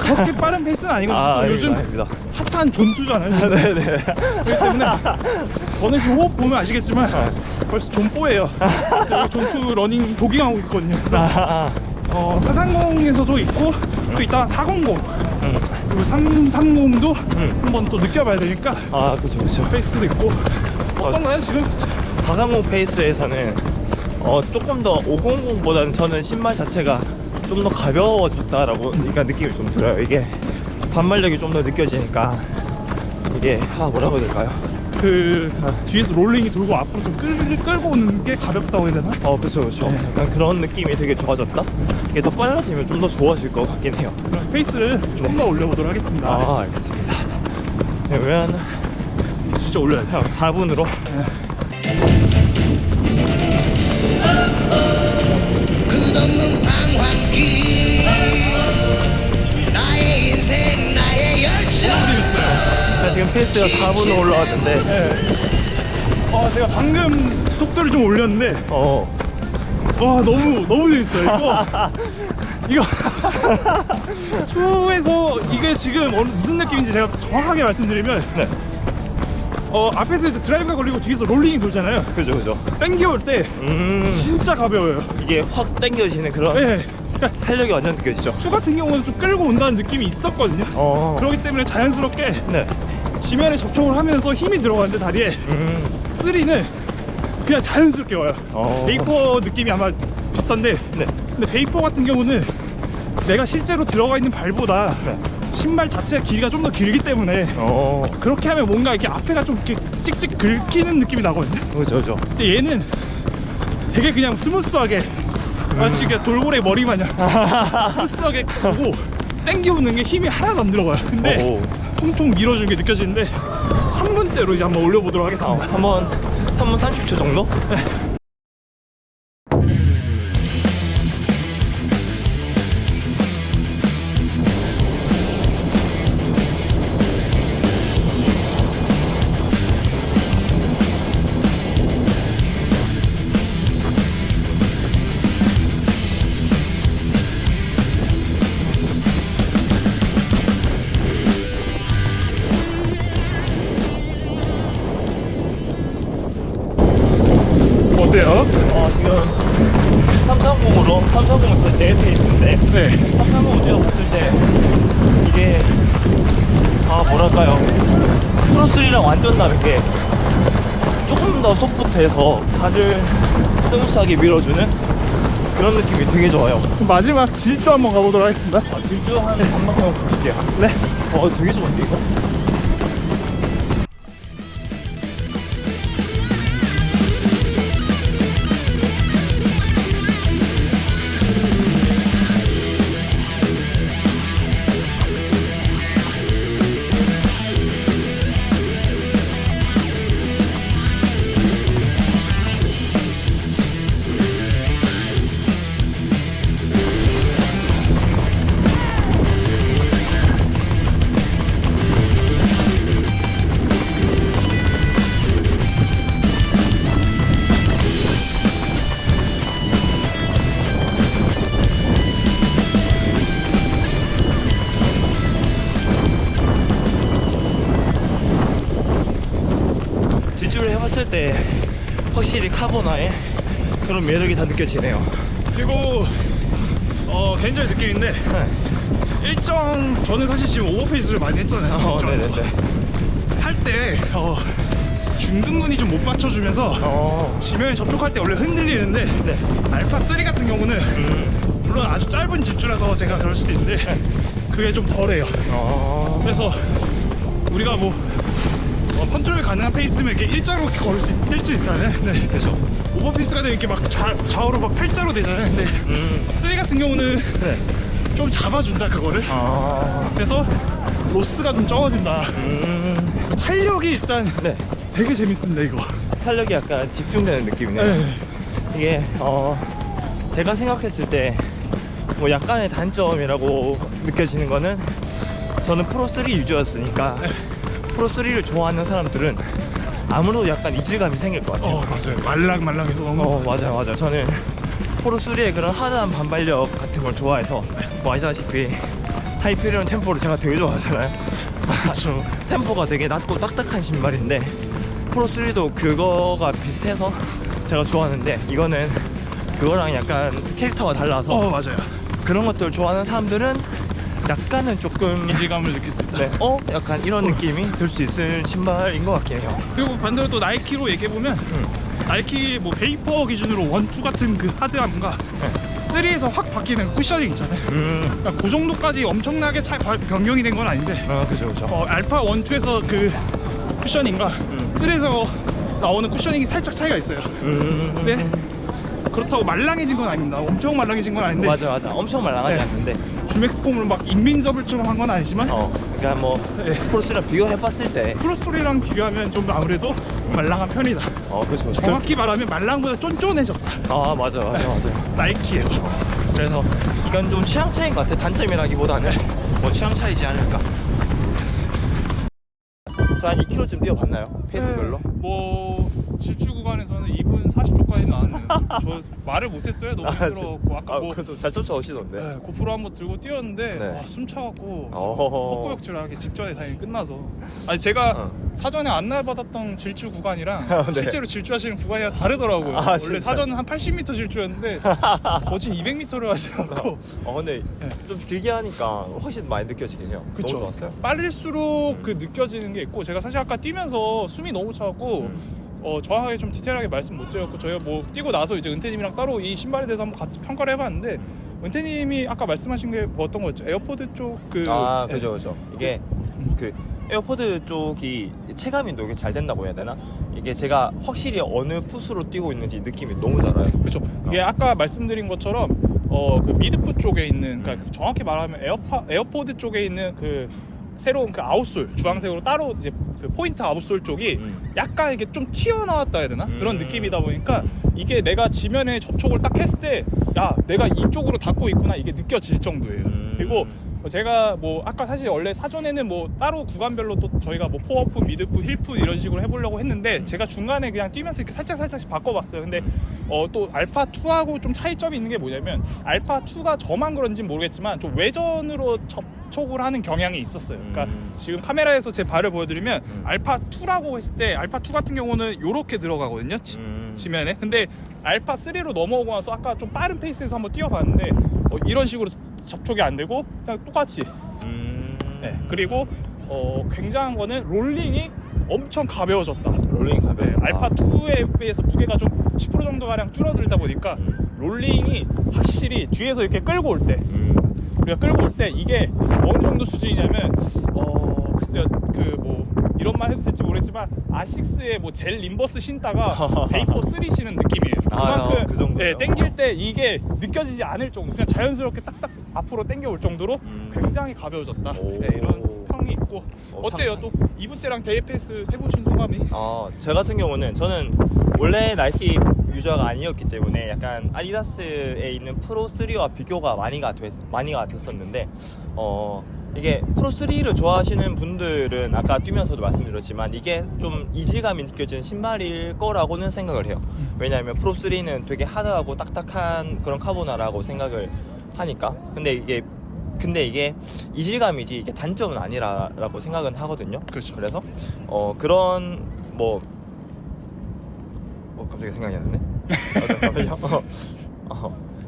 그렇게 빠른 페이스는 아니거든요. 요즘 아닙니다. 핫한 존수잖아요. 네네. 그렇기 때문에 저는 그 호흡 보면 아시겠지만 벌써 존뽀예요. 그리고 존수 러닝 조깅하고 있거든요. 430에서도 있고 또 이따 400 그리고 330도 한번 또 느껴봐야 되니까 그쵸 그쵸. 페이스도 있고 어떤가요 지금? 430 페이스에서는 조금 더 500보다는 저는 신발 자체가 좀 더 가벼워졌다라고 그러니까 느낌이 좀 들어요. 이게 반발력이 좀 더 느껴지니까 이게 뭐라고 해야 될까요? 그 뒤에서 롤링이 돌고 앞으로 좀 끌고 오는 게 가볍다고 해야 되나? 그쵸 그쵸. 네. 약간 그런 느낌이 되게 좋아졌다. 이게 더 빨라지면 좀 더 좋아질 것 같긴 해요. 그럼 페이스를 조금 더 올려보도록 하겠습니다. 알겠습니다. 그러면 진짜 올려야 돼요. 4분으로 끝없는 방황기 나의 인생 나의 열정 지금 페이스가 4분으로 올라왔는데 제가 방금 속도를 좀 올렸는데 너무 재밌어요. 이거 추에서 이게 지금 무슨 느낌인지 제가 정확하게 말씀드리면 앞에서 이제 드라이브가 걸리고 뒤에서 롤링이 돌잖아요. 그죠 그죠. 땡겨올 때 진짜 가벼워요. 이게 확 당겨지는 그런 네. 탄력이 완전 느껴지죠. 추 같은 경우는 좀 끌고 온다는 느낌이 있었거든요. 그렇기 때문에 자연스럽게 네. 지면에 접촉을 하면서 힘이 들어가는데 다리에 3는 그냥 자연스럽게 와요. 베이퍼 느낌이 아마 비슷한데 네. 근데 베이퍼 같은 경우는 내가 실제로 들어가 있는 발보다 네. 신발 자체의 길이가 좀 더 길기 때문에 그렇게 하면 뭔가 이렇게 앞에가 좀 이렇게 찍찍 긁히는 느낌이 나거든요. 그죠 그죠. 근데 얘는 되게 그냥 스무스하게 마치 그냥 돌고래 머리 마냥 스무스하게 오고 땡겨오는 게 힘이 하나도 안 들어가요. 근데 통통 밀어주는 게 느껴지는데 3분대로 이제 한번 올려보도록 하겠습니다. 한번 3분 30초 정도? 어때요? 지금 330으로 330은 저 내 페이스인데 네. 330을 제가 봤을 때 이게 뭐랄까요, 프로3랑 완전 다른 게 조금 더 소프트해서 발을 스무스하게 밀어주는 그런 느낌이 되게 좋아요. 그럼 마지막 질주 한번 가보도록 하겠습니다. 질주 한 반만큼 볼게요. 네. 되게 좋은데 이거? 질주를 해봤을 때 확실히 카보나의 그런 매력이 다 느껴지네요. 그리고 개인적인 느낌인데 저는 사실 지금 오버페이스를 많이 했잖아요. 네네네. 할 때 중등근이 좀 못 받쳐주면서 지면에 접촉할 때 원래 흔들리는데 네. 알파 3 같은 경우는 물론 아주 짧은 질주라서 제가 그럴 수도 있는데 그게 좀 덜해요. 그래서 우리가 뭐 컨트롤 가능한 페이스면 이렇게 일자로 이렇게 걸을 수 있잖아요. 근데 그죠. 오버페이스가 되면 이렇게 막 좌우로 막 팔자로 되잖아요. 근데 3 같은 경우는 네. 좀 잡아준다 그거를. 그래서 로스가 좀 적어진다. 탄력이 일단 네. 되게 재밌습니다 이거. 탄력이 약간 집중되는 느낌이네요. 네. 이게 제가 생각했을 때 뭐 약간의 단점이라고 느껴지는 거는 저는 프로3 유저였으니까 프로3를 좋아하는 사람들은 아무래도 약간 이질감이 생길 것 같아요. 맞아요. 말랑말랑해서 너무. 맞아요. 저는 프로3의 그런 하드한 반발력 같은 걸 좋아해서 뭐 아시다시피 하이페리온 템포를 제가 되게 좋아하잖아요. 그렇죠. 템포가 되게 낮고 딱딱한 신발인데 프로3도 그거가 비슷해서 제가 좋아하는데 이거는 그거랑 약간 캐릭터가 달라서 맞아요. 그런 것들 좋아하는 사람들은 약간은 조금 이질감을 느낄 수 있다. 네, 약간 이런 느낌이 들 수 있을 신발인 것 같긴 해요. 그리고 반대로 또 나이키로 얘기해보면 나이키 뭐 베이퍼 기준으로 1, 2 같은 그 하드함과 3에서 확 바뀌는 쿠셔닝 있잖아요. 그러니까 그 정도까지 엄청나게 변경이 된 건 아닌데 그죠. 알파 1, 2에서 그 쿠셔닝과 3에서 나오는 쿠셔닝이 살짝 차이가 있어요. 근데 그렇다고 말랑해진 건 아닙니다. 엄청 말랑해진 건 아닌데 맞아. 엄청 말랑하지 네. 않는데 주맥스 폼으로 막 인민저블처럼 한 건 아니지만 그러니까 뭐 네. 프로3랑 비교해봤을 때 프로스토리랑 비교하면 좀 아무래도 말랑한 편이다. 그죠. 정확히 말하면 말랑보다 쫀쫀해졌다. 맞아. 나이키에서. 그래서 이건 좀 취향 차이인 것 같아. 단점이라기보다는 뭐 취향 차이지 않을까. 저 한 2km쯤 뛰어봤나요? 페이스별로? 뭐 질주 구간에서는 2분 40초까지 나왔네요. 저 말을 못했어요. 너무 힘들어갖고 아까 뭐 그래도 잘 쫓아오시던데. 네, 고프로 한번 들고 뛰었는데 네. 숨 차갖고 어허허. 헛구역질하기 직전에 당연히 끝나서 아니 제가 사전에 안내받았던 질주 구간이랑 네. 실제로 질주하시는 구간이랑 다르더라고요. 아, 원래 진짜요? 사전은 한 80m 질주였는데 거진 200m를 하셔갖고 근데 좀 길게 하니까 훨씬 많이 느껴지긴 해요. 그쵸. 너무 좋았어요. 빠를수록 그 느껴지는 게 있고 제가 사실 아까 뛰면서 숨이 너무 차갖고 정확하게 좀 디테일하게 말씀 못 드렸고 저희가 뭐 뛰고 나서 이제 은퇴님이랑 따로 이 신발에 대해서 한번 같이 평가를 해봤는데 은퇴님이 아까 말씀하신 게 뭐 어떤 거였죠? 에어포드 쪽 그죠. 이게 그 에어포드 쪽이 체감이 되게 잘 된다고 해야 되나? 이게 제가 확실히 어느 풋으로 뛰고 있는지 느낌이 너무 잘 와요. 그렇죠. 이게 아까 말씀드린 것처럼 그 미드풋 쪽에 있는 그러니까 정확히 말하면 에어포드 쪽에 있는 그 새로운 그 아웃솔 주황색으로 따로 이제 그 포인트 아웃솔 쪽이 약간 이게 좀 튀어나왔다 해야 되나 그런 느낌이다 보니까 이게 내가 지면에 접촉을 딱 했을 때 야 내가 이쪽으로 닿고 있구나 이게 느껴질 정도예요. 그리고 제가 뭐 아까 사실 원래 사전에는 뭐 따로 구간별로 또 저희가 뭐 포어풋, 미드풋, 힐풋 이런 식으로 해보려고 했는데 제가 중간에 그냥 뛰면서 이렇게 살짝씩 바꿔봤어요. 근데 또 알파 2하고 좀 차이점이 있는 게 뭐냐면 알파 2가 저만 그런지 모르겠지만 좀 외전으로 접촉을 하는 경향이 있었어요. 그러니까 지금 카메라에서 제 발을 보여드리면 알파 2라고 했을 때 알파 2 같은 경우는 요렇게 들어가거든요. 지면에. 근데 알파 3로 넘어오고 나서 아까 좀 빠른 페이스에서 한번 뛰어봤는데 이런 식으로 접촉이 안 되고 그냥 똑같이. 네. 그리고 굉장한 거는 롤링이 엄청 가벼워졌다. 롤링 가벼워. 네, 알파 2에 비해서 무게가 좀 10% 정도 가량 줄어들다 보니까 롤링이 확실히 뒤에서 이렇게 끌고 올 때, 우리가 끌고 올 때 이게 어느 정도 수준이냐면 글쎄요 그 뭐 이런 말 해도 될지 모르겠지만 아식스의 뭐 젤 림버스 신다가 베이퍼 3 신는 느낌이에요. 그만큼 그 정도요? 네, 당길 때 이게 느껴지지 않을 정도, 그냥 자연스럽게 딱딱 앞으로 당겨올 정도로 굉장히 가벼워졌다. 네, 이런 평이 있고 어때요? 또 2분 때랑 데이 패스 해보신 소감이? 제 같은 경우는 저는 원래 나이키 유저가 아니었기 때문에 약간 아디다스에 있는 프로3와 비교가 많이가 됐었는데 이게 프로3를 좋아하시는 분들은 아까 뛰면서도 말씀드렸지만 이게 좀 이질감이 느껴지는 신발일 거라고는 생각을 해요. 왜냐하면 프로3는 되게 하드하고 딱딱한 그런 카보나라고 생각을 하니까. 근데 이게 이질감이지 이게 단점은 아니라고 생각은 하거든요. 그렇죠. 그래서 그런 뭐 갑자기 생각이 안 나네. 잠깐만요.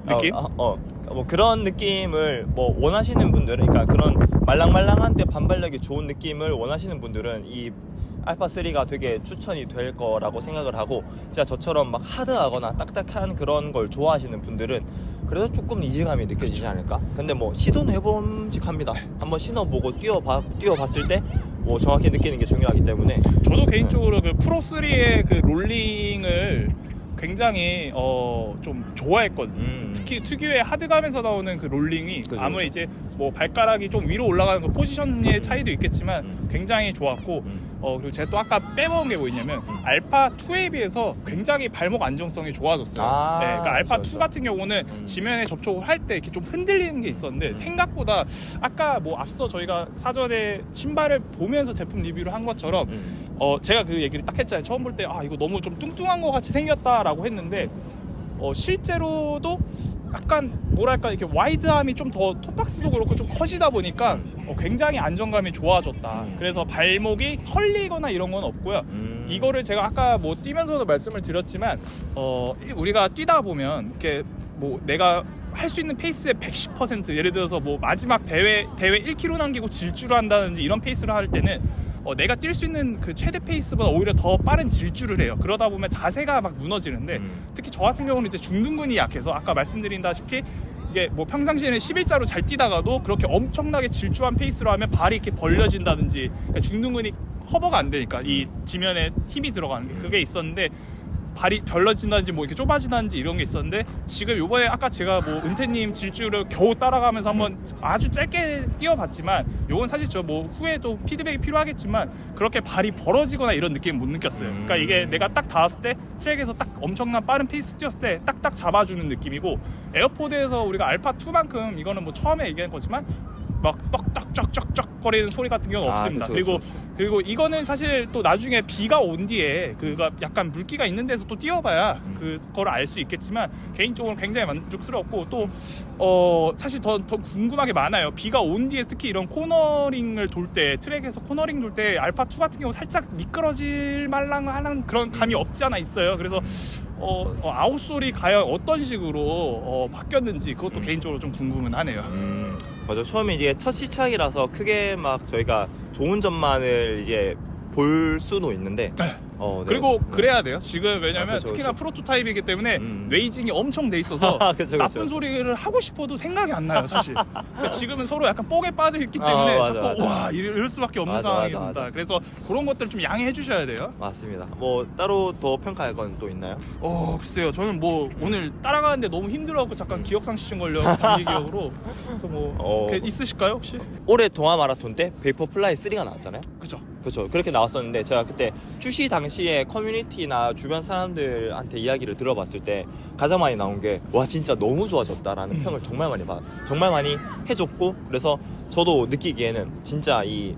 느낌? 뭐 그런 느낌을 뭐 원하시는 분들은, 그러니까 그런 말랑말랑한데 반발력이 좋은 느낌을 원하시는 분들은 이 알파3가 되게 추천이 될 거라고 생각을 하고, 진짜 저처럼 막 하드하거나 딱딱한 그런 걸 좋아하시는 분들은 그래도 조금 이질감이 느껴지지 않을까? 근데 뭐 시도는 해봄직합니다. 한번 신어보고 뛰어봤을 때 뭐 정확히 느끼는 게 중요하기 때문에. 저도 개인적으로 그 프로3의 그 롤링을 굉장히 좀 좋아했거든요. 특히 특유의 하드감에서 나오는 그 롤링이 그죠, 아무리 이제 뭐 발가락이 좀 위로 올라가는 그 포지션의 차이도 있겠지만 굉장히 좋았고, 그리고 제가 또 아까 빼먹은 게 뭐였냐면 알파2에 비해서 굉장히 발목 안정성이 좋아졌어요. 네, 그러니까 알파2 그렇죠. 같은 경우는 지면에 접촉을 할 때 이렇게 좀 흔들리는 게 있었는데 생각보다 아까 뭐 앞서 저희가 사전에 신발을 보면서 제품 리뷰를 한 것처럼 제가 그 얘기를 딱 했잖아요. 처음 볼 때 이거 너무 좀 뚱뚱한 것 같이 생겼다라고 했는데 실제로도 약간 뭐랄까 이렇게 와이드함이 좀 더 톱박스도 그렇고 좀 커지다 보니까 굉장히 안정감이 좋아졌다. 그래서 발목이 털리거나 이런 건 없고요. 이거를 제가 아까 뭐 뛰면서도 말씀을 드렸지만 우리가 뛰다 보면 이렇게 뭐 내가 할 수 있는 페이스의 110% 예를 들어서 뭐 마지막 대회 1km 남기고 질주를 한다든지 이런 페이스를 할 때는 내가 뛸 수 있는 그 최대 페이스보다 오히려 더 빠른 질주를 해요. 그러다 보면 자세가 막 무너지는데 특히 저 같은 경우는 이제 중둔근이 약해서 아까 말씀드린다시피 이게 뭐 평상시에는 11자로 잘 뛰다가도 그렇게 엄청나게 질주한 페이스로 하면 발이 이렇게 벌려진다든지, 그러니까 중둔근이 커버가 안 되니까 이 지면에 힘이 들어가는 게 그게 있었는데 발이 벌려진다든지 뭐 이렇게 좁아진다든지 이런 게 있었는데, 지금 요번에 아까 제가 뭐 은퇴님 질주를 겨우 따라가면서 한번 아주 짧게 뛰어봤지만 요건 사실 저 뭐 후에도 피드백이 필요하겠지만 그렇게 발이 벌어지거나 이런 느낌은 못 느꼈어요. 그러니까 이게 내가 딱 닿았을 때 트랙에서 딱 엄청난 빠른 페이스 뛰었을 때 딱딱 잡아주는 느낌이고, 에어포드에서 우리가 알파2만큼 이거는 뭐 처음에 얘기한 거지만 막 떡떡쩍쩍쩍 거리는 소리 같은 경우는 없습니다. 그쵸. 그리고 이거는 사실 또 나중에 비가 온 뒤에 그가 약간 물기가 있는 데서 또 뛰어봐야 그걸 알 수 있겠지만 개인적으로 굉장히 만족스럽고, 또 사실 더 궁금한 게 많아요. 비가 온 뒤에 특히 이런 코너링을 돌 때, 트랙에서 코너링 돌 때 알파2 같은 경우 살짝 미끄러질 말랑한 그런 감이 없지 않아 있어요. 그래서 아웃솔이 과연 어떤 식으로 바뀌었는지 그것도 개인적으로 좀 궁금은 하네요. 맞아. 처음에 이제 첫 시착이라서 크게 막 저희가 좋은 점만을 이제 볼 수도 있는데 그리고 네. 그래야 돼요. 지금 왜냐면 그쵸, 특히나 그쵸. 프로토타입이기 때문에 뇌이징이 엄청 돼 있어서 그쵸. 나쁜 소리를 하고 싶어도 생각이 안 나요, 사실. 그러니까 지금은 서로 약간 뽕에 빠져 있기 때문에 맞아, 자꾸 맞아. 와 이럴 수밖에 없는 맞아, 상황이 맞아, 된다. 맞아. 그래서 그런 것들 좀 양해해 주셔야 돼요. 맞습니다. 뭐 따로 더 평가할 건 또 있나요? 글쎄요. 저는 뭐 오늘 따라가는데 너무 힘들어갖고 잠깐 기억상실증 걸려 단기 기억으로. 그래서 뭐 있으실까요 혹시? 올해 동아 마라톤 때 베이퍼 플라이 3가 나왔잖아요. 그죠. 그렇죠. 그렇게 나왔었는데 제가 그때 출시 당시에 커뮤니티나 주변 사람들한테 이야기를 들어봤을 때 가장 많이 나온 게 와 진짜 너무 좋아졌다라는 평을 정말 많이 해줬고, 그래서 저도 느끼기에는 진짜 이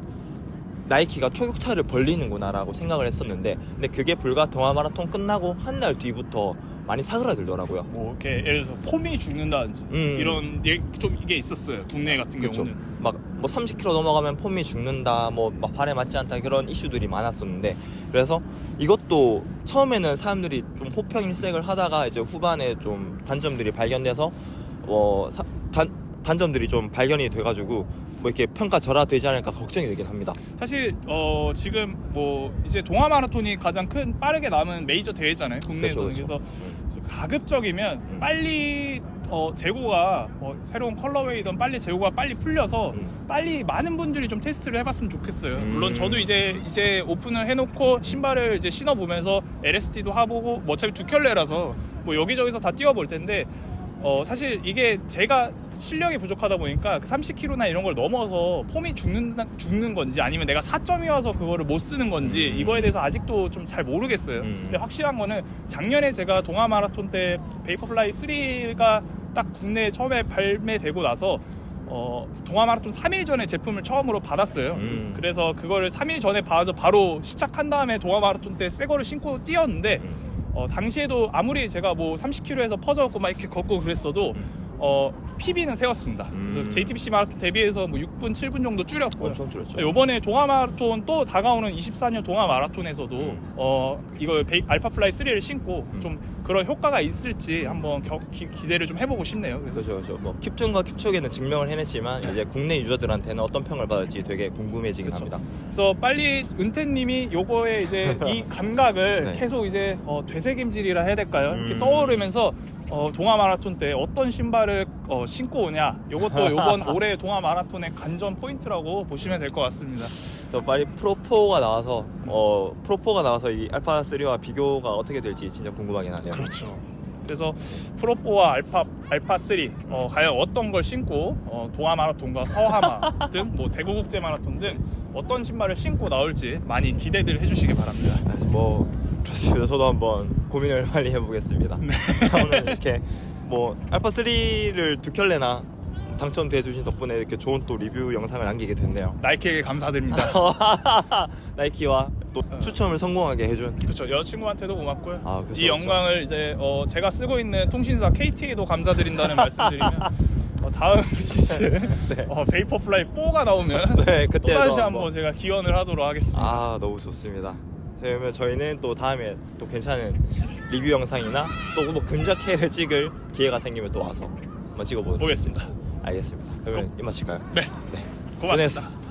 나이키가 초격차를 벌리는구나라고 생각을 했었는데, 근데 그게 불과 동아 마라톤 끝나고 한 달 뒤부터 많이 사그라들더라고요. 뭐 이렇게 예를 들어서 폼이 죽는다든지 이런 좀 이게 있었어요. 국내 같은 그쵸. 경우는. 막 뭐 30km 넘어가면 폼이 죽는다, 뭐 막 발에 맞지 않다, 그런 이슈들이 많았었는데, 그래서 이것도 처음에는 사람들이 좀 호평일색을 하다가 이제 후반에 좀 단점들이 발견돼서 단점들이 좀 발견이 돼가지고 뭐 이렇게 평가절하되지 않을까 걱정이 되긴 합니다. 사실 지금 뭐 이제 동아 마라톤이 가장 큰 빠르게 남은 메이저 대회잖아요, 국내에서는. 그쵸. 그래서 가급적이면 빨리 재고가 새로운 컬러웨이든 빨리 재고가 빨리 풀려서 빨리 많은 분들이 좀 테스트를 해봤으면 좋겠어요. 물론 저도 이제 오픈을 해놓고 신발을 이제 신어보면서 LST도 해보고 뭐 어차피 두 켤레라서 뭐 여기저기서 다 뛰어볼 텐데, 사실 이게 제가 실력이 부족하다 보니까 30km나 이런 걸 넘어서 폼이 죽는 건지 아니면 내가 4점이 와서 그거를 못 쓰는 건지 이거에 대해서 아직도 좀 잘 모르겠어요. 근데 확실한 거는 작년에 제가 동아 마라톤 때 베이퍼플라이 3가 딱 국내에 처음에 발매되고 나서 동아 마라톤 3일 전에 제품을 처음으로 받았어요. 그래서 그거를 3일 전에 받아서 바로 시작한 다음에 동아 마라톤 때 새 거를 신고 뛰었는데 당시에도 아무리 제가 뭐 30km에서 퍼져갖고 막 이렇게 걷고 그랬어도 PB는 세웠습니다. 그래서 JTBC 마라톤 대비해서 뭐 6분, 7분 정도 줄였고요. 엄청 줄였죠. 이번에 동아 마라톤 또 다가오는 24년 동아 마라톤에서도 이거 알파 플라이 3를 신고 좀 그런 효과가 있을지 한번 기대를 좀 해보고 싶네요. 그래서 그렇죠. 뭐 킵툰과 킵촉에는 증명을 해냈지만 이제 국내 유저들한테는 어떤 평을 받을지 되게 궁금해지긴 합니다. 그래서 빨리 은퇴님이 요거에 이제 이 감각을 네. 계속 이제 되새김질이라 해야 될까요? 이렇게 떠오르면서 동아 마라톤 때 어떤 신발을 신고 오냐, 요것도 요번 올해 동아 마라톤의 관전 포인트라고 보시면 될 것 같습니다. 저 빨리 프로4가 나와서 프로4가 나와서 이 알파 3와 비교가 어떻게 될지 진짜 궁금하긴 하네요. 그렇죠. 그래서 프로4와 알파 3 과연 어떤 걸 신고 동아 마라톤과 서하마 등 뭐 대구 국제 마라톤 등 어떤 신발을 신고 나올지 많이 기대를 해주시기 바랍니다. 뭐 그렇습니다. 저도 한번 고민을 많이 해보겠습니다. 오늘 이렇게 뭐 알파 3를 두 켤레나 당첨돼 주신 덕분에 이렇게 좋은 또 리뷰 영상을 남기게 됐네요. 나이키에게 감사드립니다. 나이키와 또 추첨을 성공하게 해준. 그렇죠. 여자친구한테도 고맙고요. 아, 그렇죠, 이 영광을 이제 제가 쓰고 있는 통신사 KT에도 감사드린다는 말씀드리면 다음 시즌 네. 베이퍼플라이 4가 나오면 네, 또 그때도 다시 한번. 한번 제가 기원을 하도록 하겠습니다. 아, 너무 좋습니다. 그러면 저희는 또 다음에 또 괜찮은 리뷰 영상이나 또 뭐 근작회를 찍을 기회가 생기면 또 와서 한번 찍어보도록 보겠습니다. 알겠습니다. 그러면 이만 칠까요? 네. 네. 고맙습니다.